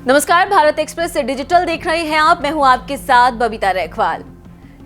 नमस्कार, भारत एक्सप्रेस से डिजिटल देख रहे हैं आप। मैं हूं आपके साथ बबीता रैखवाल।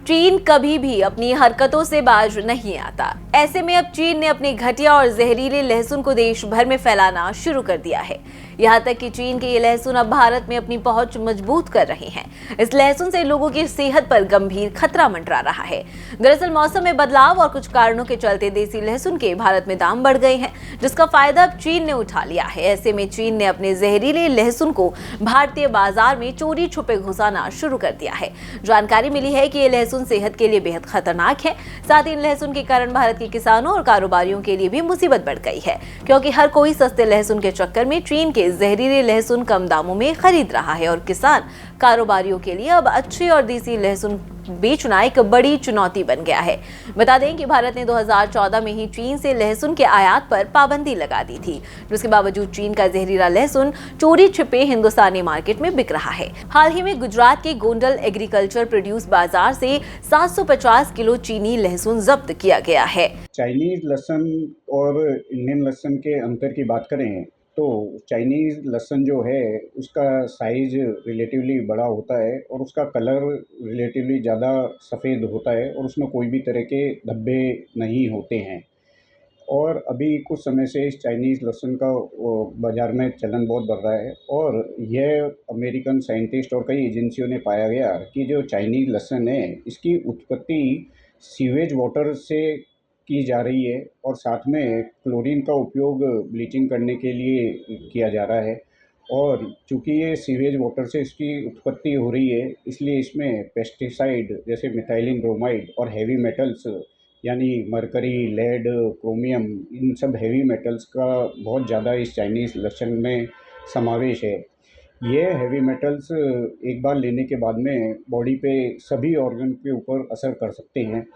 चीन कभी भी अपनी हरकतों से बाज नहीं आता। ऐसे में अब चीन ने अपने घटिया और जहरीले लहसुन को देश भर में फैलाना शुरू कर दिया है। यहाँ तक कि चीन के ये लहसुन अब भारत में अपनी पहुंच मजबूत कर रहे हैं। इस लहसुन से लोगों की सेहत पर गंभीर खतरा मंडरा रहा है। दरअसल मौसम में बदलाव और कुछ कारणों के चलते देसी लहसुन के भारत में दाम बढ़ गए हैं, जिसका फायदा अब चीन ने उठा लिया है। ऐसे में चीन ने अपने जहरीले लहसुन को भारतीय बाजार में चोरी छुपे घुसाना शुरू कर दिया है। जानकारी मिली है कि ये लहसुन सेहत के लिए बेहद खतरनाक है। साथ ही इन लहसुन के कारण भारत के किसानों और कारोबारियों के लिए भी मुसीबत बढ़ गई है, क्योंकि हर कोई सस्ते लहसुन के चक्कर में चीन के जहरीले लहसुन कम दामों में खरीद रहा है और किसान कारोबारियों के लिए अब अच्छे और देसी लहसुन बेचना एक बड़ी चुनौती बन गया है। बता दें कि भारत ने 2014 में ही चीन से लहसुन के आयात पर पाबंदी लगा दी थी, जिसके बावजूद चीन का जहरीला लहसुन चोरी छिपे हिंदुस्तानी मार्केट में बिक रहा है। हाल ही में गुजरात के गोंडल एग्रीकल्चर प्रोड्यूस बाजार से 750 किलो चीनी लहसुन जब्त किया गया है। चाइनीज़ लहसुन और इंडियन लहसुन के अंतर की बात करें तो चाइनीज़ लहसुन जो है उसका साइज़ रिलेटिवली बड़ा होता है और उसका कलर रिलेटिवली ज़्यादा सफ़ेद होता है और उसमें कोई भी तरह के धब्बे नहीं होते हैं। और अभी कुछ समय से इस चाइनीज़ लहसुन का बाज़ार में चलन बहुत बढ़ रहा है और यह अमेरिकन साइंटिस्ट और कई एजेंसियों ने पाया गया कि जो चाइनीज़ लहसुन है इसकी उत्पत्ति सीवेज वाटर से की जा रही है और साथ में क्लोरीन का उपयोग ब्लीचिंग करने के लिए किया जा रहा है। और चूँकि ये सीवेज वाटर से इसकी उत्पत्ति हो रही है, इसलिए इसमें पेस्टिसाइड जैसे मिथाइलिन ब्रोमाइड और हैवी मेटल्स यानी मरकरी, लेड, क्रोमियम, इन सब हैवी मेटल्स का बहुत ज़्यादा इस चाइनीज़ लहसुन में समावेश है। ये हैवी मेटल्स एक बार लेने के बाद में बॉडी पे सभी ऑर्गन के ऊपर असर कर सकते हैं।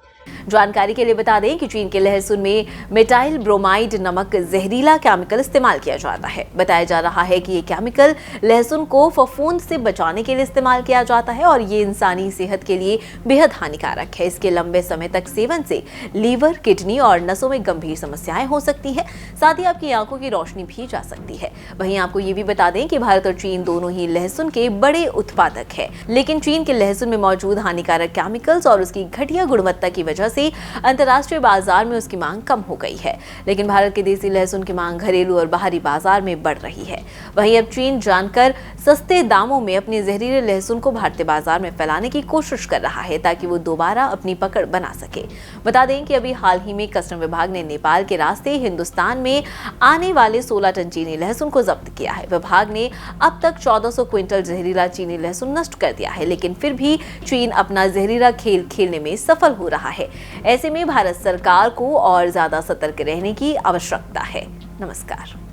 जानकारी के लिए बता दें कि चीन के लहसुन में मेटाइल ब्रोमाइड नामक जहरीला केमिकल इस्तेमाल किया जाता है। बताया जा रहा है कि ये केमिकल लहसुन को फफूंद से बचाने के लिए इस्तेमाल किया जाता है और ये इंसानी सेहत के लिए बेहद हानिकारक है। इसके लंबे समय तक सेवन से लीवर, किडनी और नसों में गंभीर समस्याएं हो सकती हैं। साथ ही आपकी आंखों की रोशनी भी जा सकती है। वहीं आपको ये भी बता दें कि भारत और चीन दोनों ही लहसुन के बड़े उत्पादक है, लेकिन चीन के लहसुन में मौजूद हानिकारक केमिकल्स और उसकी घटिया गुणवत्ता की वजह से अंतर्राष्ट्रीय बाजार में उसकी मांग कम हो गई है। लेकिन भारत के देसी लहसुन की मांग घरेलू और बाहरी बाजार में बढ़ रही है। वहीं अब चीन जानकर सस्ते दामों में अपने जहरीले लहसुन को भारतीय बाजार में फैलाने की कोशिश कर रहा है, ताकि वो दोबारा अपनी पकड़ बना सके। बता दें कि अभी हाल ही में कस्टम विभाग ने नेपाल के रास्ते हिंदुस्तान में आने वाले 16 टन चीनी लहसुन को जब्त किया है। विभाग ने अब तक 1400 क्विंटल जहरीला चीनी लहसुन नष्ट कर दिया है, लेकिन फिर भी चीन अपना जहरीला खेल खेलने में सफल हो रहा है। ऐसे में भारत सरकार को और ज्यादा सतर्क रहने की आवश्यकता है। नमस्कार।